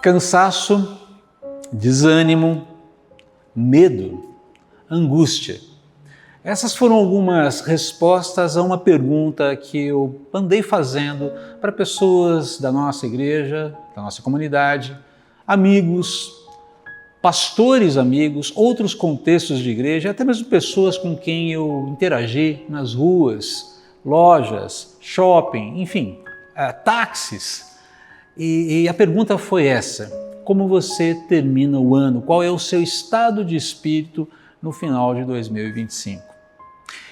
Cansaço, desânimo, medo, angústia. Essas foram algumas respostas a uma pergunta que eu andei fazendo para pessoas da nossa igreja, da nossa comunidade, amigos, pastores amigos, outros contextos de igreja, até mesmo pessoas com quem eu interagi nas ruas, lojas, shopping, enfim, táxis. E a pergunta foi essa: como você termina o ano? Qual é o seu estado de espírito no final de 2025?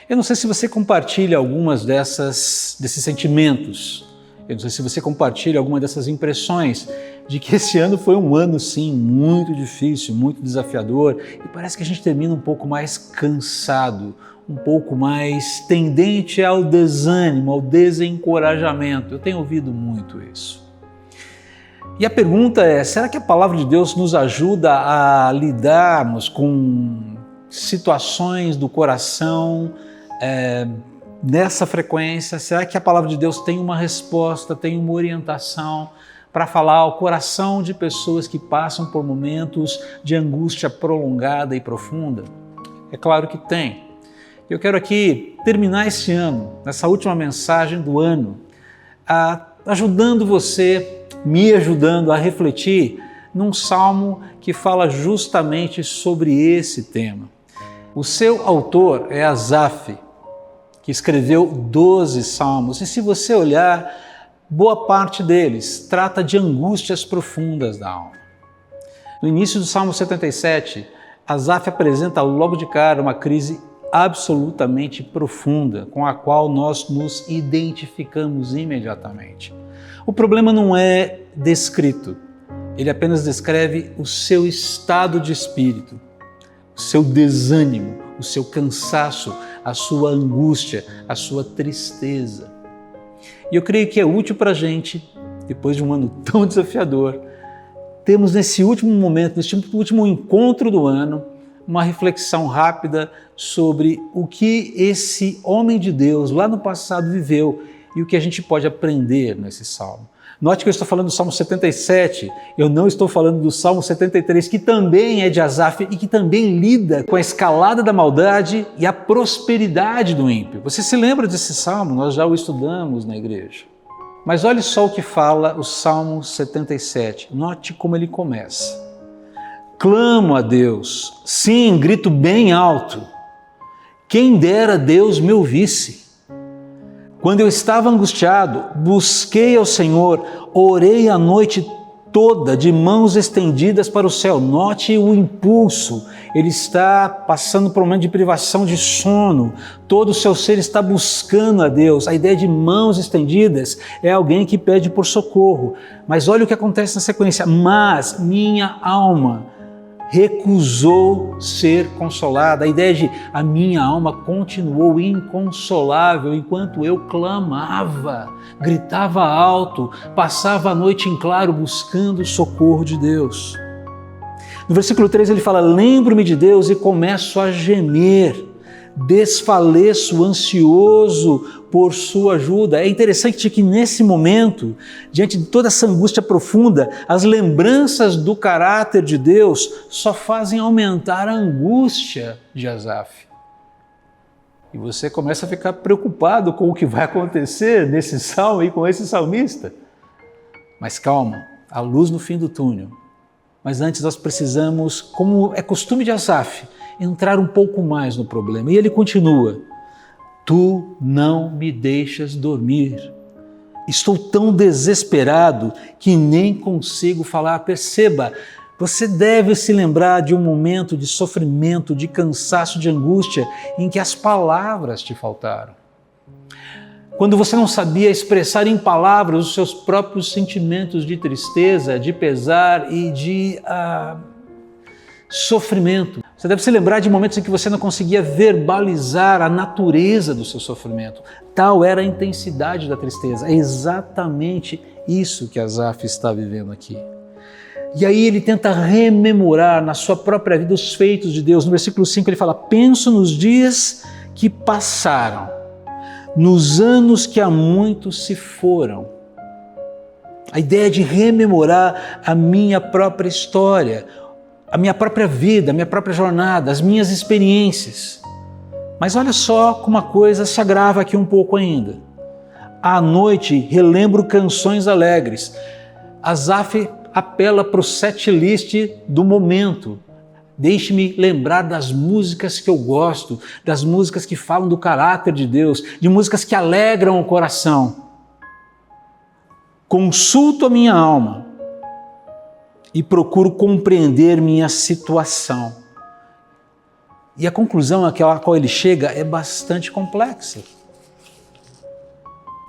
Eu não sei se você compartilha algumas desses sentimentos, eu não sei se você compartilha alguma dessas impressões de que esse ano foi um ano, sim, muito difícil, muito desafiador, e parece que a gente termina um pouco mais cansado, um pouco mais tendente ao desânimo, ao desencorajamento. Eu tenho ouvido muito isso. E a pergunta é: será que a palavra de Deus nos ajuda a lidarmos com situações do coração nessa frequência? Será que a palavra de Deus tem uma resposta, tem uma orientação para falar ao coração de pessoas que passam por momentos de angústia prolongada e profunda? É claro que tem. Eu quero aqui terminar esse ano, nessa última mensagem do ano, ajudando você, me ajudando a refletir num salmo que fala justamente sobre esse tema. O seu autor é Asaf, que escreveu 12 salmos, e se você olhar, boa parte deles trata de angústias profundas da alma. No início do Salmo 77, Asaf apresenta logo de cara uma crise absolutamente profunda, com a qual nós nos identificamos imediatamente. O problema não é descrito, ele apenas descreve o seu estado de espírito, o seu desânimo, o seu cansaço, a sua angústia, a sua tristeza. E eu creio que é útil para a gente, depois de um ano tão desafiador, termos nesse último momento, nesse último encontro do ano, uma reflexão rápida sobre o que esse homem de Deus lá no passado viveu e o que a gente pode aprender nesse salmo. Note que eu estou falando do Salmo 77, eu não estou falando do Salmo 73, que também é de Asaf e que também lida com a escalada da maldade e a prosperidade do ímpio. Você se lembra desse salmo? Nós já o estudamos na igreja. Mas olhe só o que fala o Salmo 77. Note como ele começa. Clamo a Deus, sim, grito bem alto. Quem dera Deus me ouvisse. Quando eu estava angustiado, busquei ao Senhor, orei a noite toda de mãos estendidas para o céu. Note o impulso, ele está passando por um momento de privação de sono, todo o seu ser está buscando a Deus. A ideia de mãos estendidas é alguém que pede por socorro. Mas olha o que acontece na sequência: mas minha alma recusou ser consolada. A ideia de a minha alma continuou inconsolável enquanto eu clamava, gritava alto, passava a noite em claro buscando o socorro de Deus. No versículo 3 ele fala: lembro-me de Deus e começo a gemer, desfaleço ansioso por sua ajuda. É interessante que nesse momento, diante de toda essa angústia profunda, as lembranças do caráter de Deus só fazem aumentar a angústia de Asaf. E você começa a ficar preocupado com o que vai acontecer nesse salmo e com esse salmista. Mas calma, há luz no fim do túnel. Mas antes nós precisamos, como é costume de Asaf, entrar um pouco mais no problema. E ele continua: tu não me deixas dormir. Estou tão desesperado que nem consigo falar. Perceba, você deve se lembrar de um momento de sofrimento, de cansaço, de angústia, em que as palavras te faltaram. Quando você não sabia expressar em palavras os seus próprios sentimentos de tristeza, de pesar e de sofrimento. Você deve se lembrar de momentos em que você não conseguia verbalizar a natureza do seu sofrimento. Tal era a intensidade da tristeza. É exatamente isso que Asaf está vivendo aqui. E aí ele tenta rememorar na sua própria vida os feitos de Deus. No versículo 5 ele fala: penso nos dias que passaram, nos anos que há muito se foram. A ideia de rememorar a minha própria história, a minha própria vida, a minha própria jornada, as minhas experiências. Mas olha só como a coisa se agrava aqui um pouco ainda. À noite relembro canções alegres. Asaf apela para o set list do momento. Deixe-me lembrar das músicas que eu gosto, das músicas que falam do caráter de Deus, de músicas que alegram o coração. Consulto a minha alma e procuro compreender minha situação. E a conclusão a qual ele chega é bastante complexa.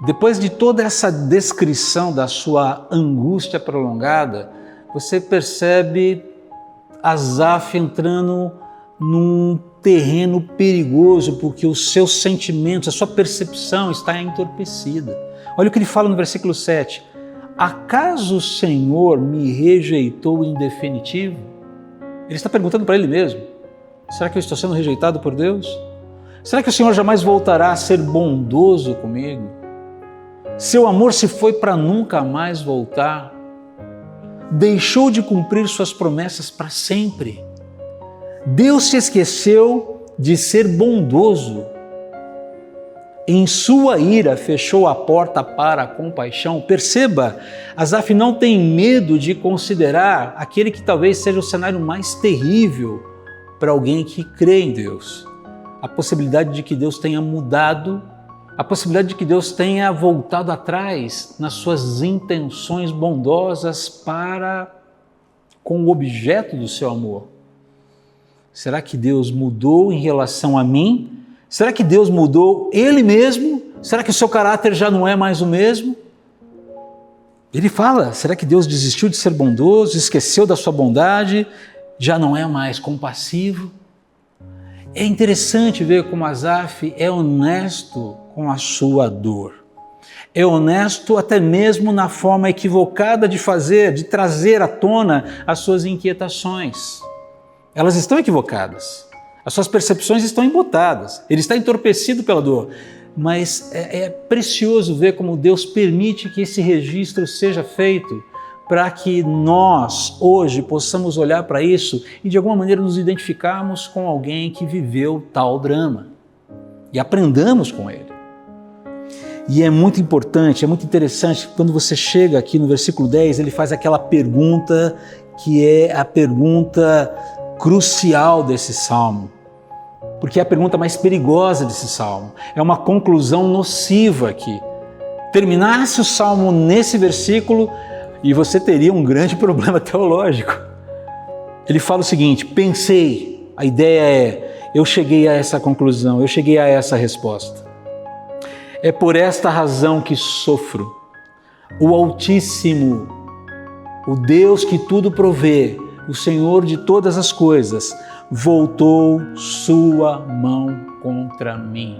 Depois de toda essa descrição da sua angústia prolongada, você percebe Asaf entrando num terreno perigoso, porque os seus sentimentos, a sua percepção está entorpecida. Olha o que ele fala no versículo 7. Acaso o Senhor me rejeitou em definitivo? Ele está perguntando para ele mesmo. Será que eu estou sendo rejeitado por Deus? Será que o Senhor jamais voltará a ser bondoso comigo? Seu amor se foi para nunca mais voltar? Deixou de cumprir suas promessas para sempre? Deus se esqueceu de ser bondoso. Em sua ira fechou a porta para a compaixão. Perceba, Asaf não tem medo de considerar aquele que talvez seja o cenário mais terrível para alguém que crê em Deus. A possibilidade de que Deus tenha mudado, a possibilidade de que Deus tenha voltado atrás nas suas intenções bondosas para com o objeto do seu amor. Será que Deus mudou em relação a mim? Será que Deus mudou Ele mesmo? Será que o seu caráter já não é mais o mesmo? Ele fala, será que Deus desistiu de ser bondoso, esqueceu da sua bondade, já não é mais compassivo? É interessante ver como Asaf é honesto com a sua dor. É honesto até mesmo na forma equivocada de fazer, de trazer à tona as suas inquietações. Elas estão equivocadas. As suas percepções estão embotadas. Ele está entorpecido pela dor. Mas é precioso ver como Deus permite que esse registro seja feito para que nós, hoje, possamos olhar para isso e de alguma maneira nos identificarmos com alguém que viveu tal drama e aprendamos com ele. E é muito importante, é muito interessante, quando você chega aqui no versículo 10, ele faz aquela pergunta que é a pergunta crucial desse salmo, porque é a pergunta mais perigosa desse salmo. É uma conclusão nociva aqui. Terminasse o salmo nesse versículo e você teria um grande problema teológico. Ele fala o seguinte: pensei, a ideia é, eu cheguei a essa conclusão, eu cheguei a essa resposta. É por esta razão que sofro. O Altíssimo, o Deus que tudo provê, o Senhor de todas as coisas, voltou sua mão contra mim.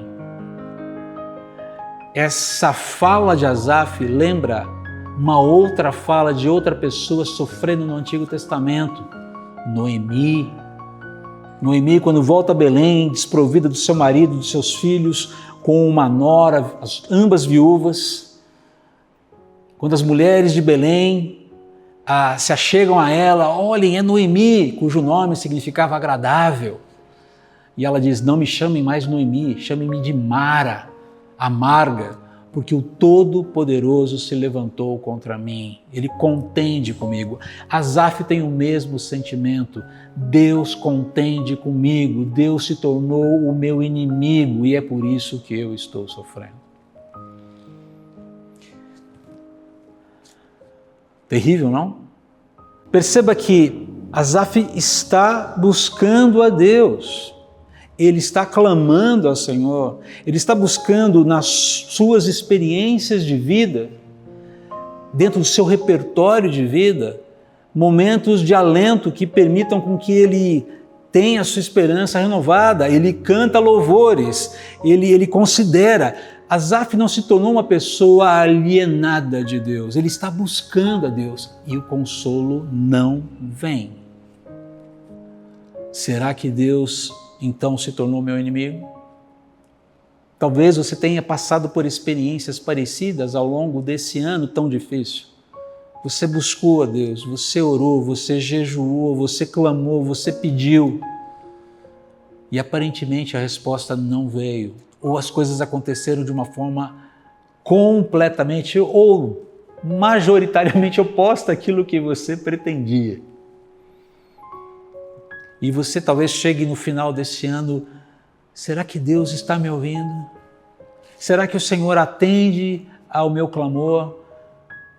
Essa fala de Asaf lembra uma outra fala de outra pessoa sofrendo no Antigo Testamento, Noemi. Noemi, quando volta a Belém, desprovida do seu marido, dos seus filhos, com uma nora, ambas viúvas, quando as mulheres de Belém se achegam a ela, olhem, é Noemi, cujo nome significava agradável. E ela diz, não me chamem mais Noemi, chamem-me de Mara, amarga, porque o Todo-Poderoso se levantou contra mim, Ele contende comigo. Asaf tem o mesmo sentimento, Deus contende comigo, Deus se tornou o meu inimigo e é por isso que eu estou sofrendo. Terrível, não? Perceba que Asaf está buscando a Deus. Ele está clamando ao Senhor, ele está buscando nas suas experiências de vida, dentro do seu repertório de vida, momentos de alento que permitam com que ele tenha a sua esperança renovada, ele canta louvores, ele considera. Asaf não se tornou uma pessoa alienada de Deus, ele está buscando a Deus e o consolo não vem. Será que Deus então se tornou meu inimigo? Talvez você tenha passado por experiências parecidas ao longo desse ano tão difícil. Você buscou a Deus, você orou, você jejuou, você clamou, você pediu. E aparentemente a resposta não veio. Ou as coisas aconteceram de uma forma completamente ou majoritariamente oposta àquilo que você pretendia. E você talvez chegue no final desse ano, será que Deus está me ouvindo? Será que o Senhor atende ao meu clamor?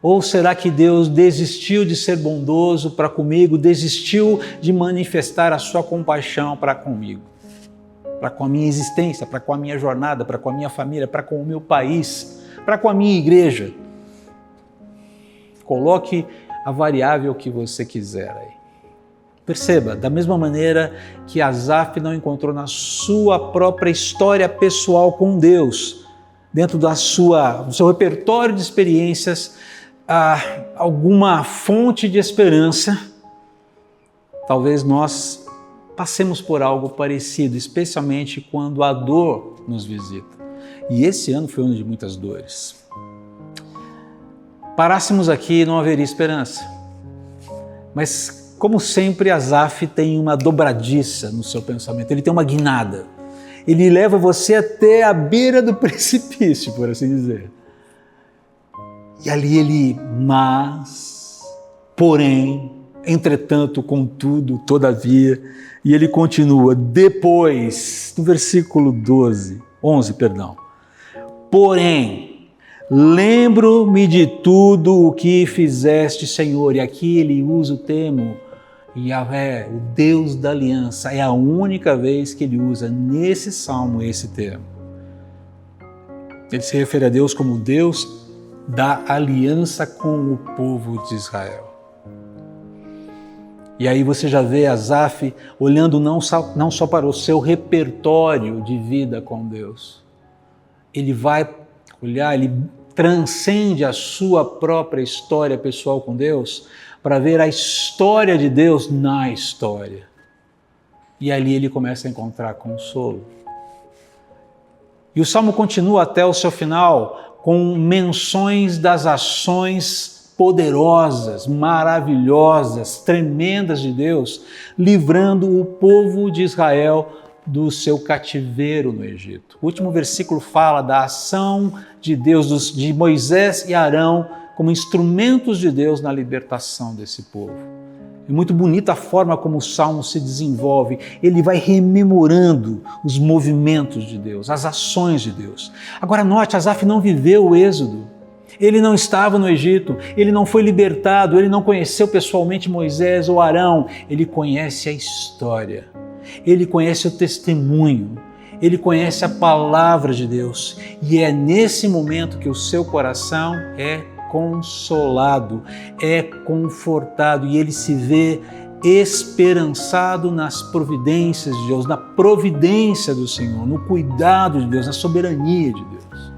Ou será que Deus desistiu de ser bondoso para comigo, desistiu de manifestar a sua compaixão para comigo, para com a minha existência, para com a minha jornada, para com a minha família, para com o meu país, para com a minha igreja? Coloque a variável que você quiser aí. Perceba, da mesma maneira que Asaf não encontrou na sua própria história pessoal com Deus, dentro do seu repertório de experiências, alguma fonte de esperança, talvez nós passemos por algo parecido, especialmente quando a dor nos visita. E esse ano foi um ano de muitas dores. Parássemos aqui, não haveria esperança. Mas, como sempre, Asaf tem uma dobradiça no seu pensamento, ele tem uma guinada. Ele leva você até a beira do precipício, por assim dizer. E ali porém, entretanto, contudo, todavia, e ele continua, depois, no versículo 11, porém, lembro-me de tudo o que fizeste, Senhor. E aqui ele usa o termo Yahvé, o Deus da aliança. É a única vez que ele usa nesse salmo esse termo. Ele se refere a Deus como Deus da aliança com o povo de Israel. E aí você já vê Asaf olhando não só para o seu repertório de vida com Deus. Ele vai olhar, ele transcende a sua própria história pessoal com Deus para ver a história de Deus na história. E ali ele começa a encontrar consolo. E o Salmo continua até o seu final com menções das ações poderosas, maravilhosas, tremendas de Deus, livrando o povo de Israel do seu cativeiro no Egito. O último versículo fala da ação de Deus, de Moisés e Arão, como instrumentos de Deus na libertação desse povo. É muito bonita a forma como o Salmo se desenvolve. Ele vai rememorando os movimentos de Deus, as ações de Deus. Agora note, Asaf não viveu o êxodo. Ele não estava no Egito, ele não foi libertado, ele não conheceu pessoalmente Moisés ou Arão. Ele conhece a história, ele conhece o testemunho, ele conhece a palavra de Deus. E é nesse momento que o seu coração é consolado, é confortado e ele se vê esperançado nas providências de Deus, na providência do Senhor, no cuidado de Deus, na soberania de Deus.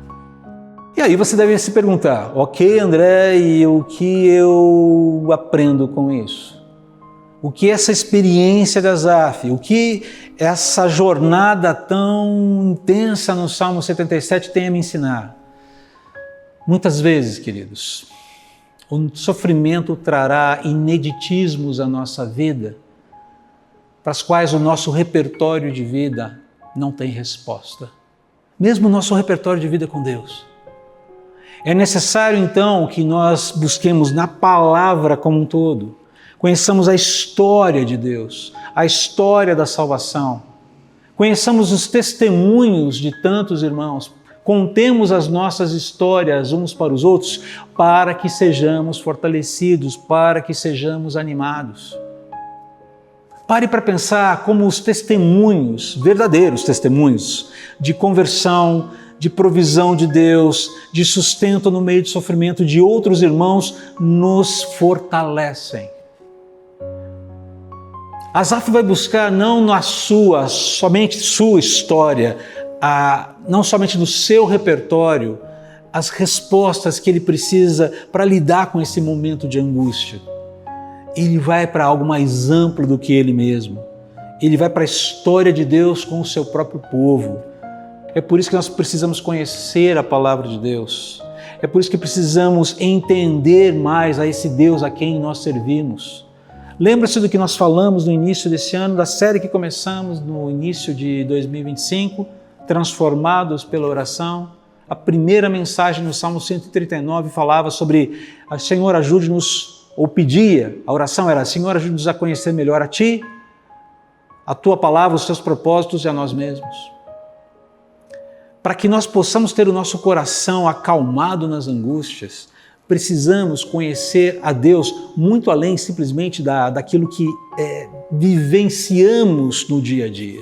E aí você deve se perguntar, ok, André, e o que eu aprendo com isso? O que essa experiência de Asaf, o que essa jornada tão intensa no Salmo 77 tem a me ensinar? Muitas vezes, queridos, o sofrimento trará ineditismos à nossa vida, para os quais o nosso repertório de vida não tem resposta. Mesmo o nosso repertório de vida com Deus. É necessário, então, que nós busquemos na palavra como um todo, conheçamos a história de Deus, a história da salvação, conheçamos os testemunhos de tantos irmãos, contemos as nossas histórias uns para os outros, para que sejamos fortalecidos, para que sejamos animados. Pare para pensar como os testemunhos, verdadeiros testemunhos, de conversão, de provisão de Deus, de sustento no meio de sofrimento de outros irmãos, nos fortalecem. Asaf vai buscar não somente sua história, não somente no seu repertório, as respostas que ele precisa para lidar com esse momento de angústia. Ele vai para algo mais amplo do que ele mesmo. Ele vai para a história de Deus com o seu próprio povo. É por isso que nós precisamos conhecer a palavra de Deus. É por isso que precisamos entender mais a esse Deus a quem nós servimos. Lembra-se do que nós falamos no início desse ano, da série que começamos no início de 2025, Transformados pela Oração. A primeira mensagem no Salmo 139 falava sobre Senhor, ajude-nos, ou pedia, a oração era Senhor, ajude-nos a conhecer melhor a Ti, a Tua Palavra, os Teus propósitos e a nós mesmos. Para que nós possamos ter o nosso coração acalmado nas angústias, precisamos conhecer a Deus muito além simplesmente daquilo que vivenciamos no dia a dia.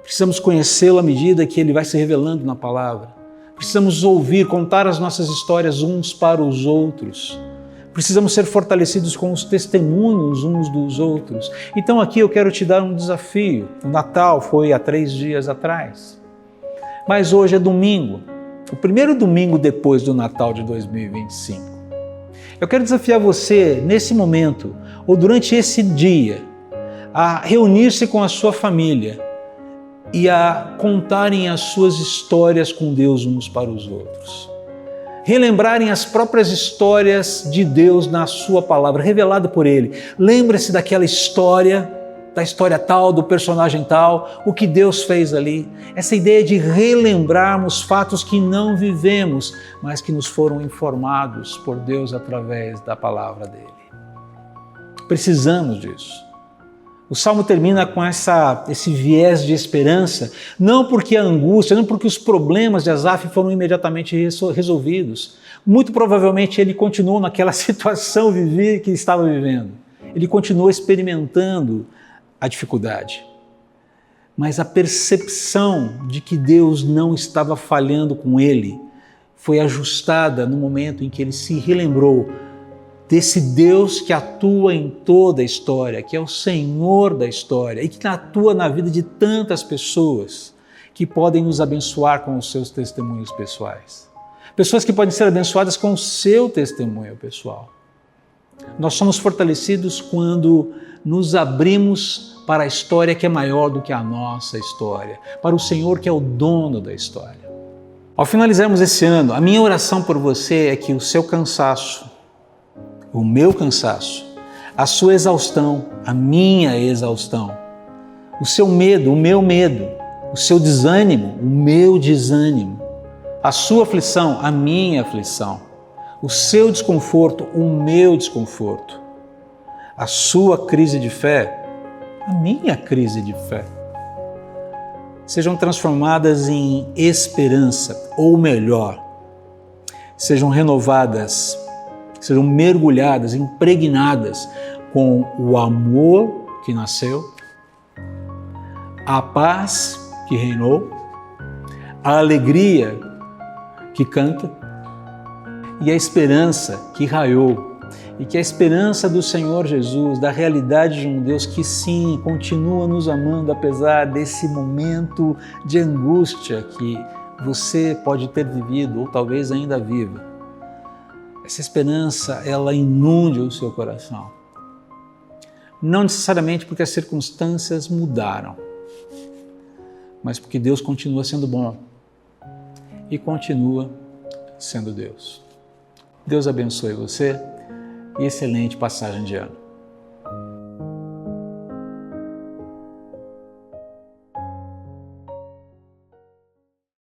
Precisamos conhecê-lo à medida que Ele vai se revelando na palavra. Precisamos ouvir, contar as nossas histórias uns para os outros. Precisamos ser fortalecidos com os testemunhos uns dos outros. Então aqui eu quero te dar um desafio. O Natal foi há 3 dias atrás. Mas hoje é domingo, o primeiro domingo depois do Natal de 2025. Eu quero desafiar você, nesse momento, ou durante esse dia, a reunir-se com a sua família e a contarem as suas histórias com Deus uns para os outros. Relembrarem as próprias histórias de Deus na sua palavra, revelada por Ele. Lembre-se daquela história, da história tal, do personagem tal, o que Deus fez ali. Essa ideia de relembrarmos fatos que não vivemos, mas que nos foram informados por Deus através da palavra dele. Precisamos disso. O Salmo termina com esse viés de esperança, não porque a angústia, não porque os problemas de Asaf foram imediatamente resolvidos. Muito provavelmente ele continuou naquela situação que estava vivendo. Ele continuou experimentando a dificuldade. Mas a percepção de que Deus não estava falhando com ele foi ajustada no momento em que ele se relembrou desse Deus que atua em toda a história, que é o Senhor da história e que atua na vida de tantas pessoas que podem nos abençoar com os seus testemunhos pessoais. Pessoas que podem ser abençoadas com o seu testemunho pessoal. Nós somos fortalecidos quando nos abrimos para a história que é maior do que a nossa história, para o Senhor que é o dono da história. Ao finalizarmos esse ano, a minha oração por você é que o seu cansaço, o meu cansaço, a sua exaustão, a minha exaustão, o seu medo, o meu medo, o seu desânimo, o meu desânimo, a sua aflição, a minha aflição, o seu desconforto, o meu desconforto, a sua crise de fé, a minha crise de fé, sejam transformadas em esperança, ou melhor, sejam renovadas, sejam mergulhadas, impregnadas com o amor que nasceu, a paz que reinou, a alegria que canta e a esperança que raiou. E que a esperança do Senhor Jesus, da realidade de um Deus que sim, continua nos amando apesar desse momento de angústia que você pode ter vivido ou talvez ainda viva. Essa esperança, ela inunde o seu coração. Não necessariamente porque as circunstâncias mudaram, mas porque Deus continua sendo bom e continua sendo Deus. Deus abençoe você e excelente passagem de ano.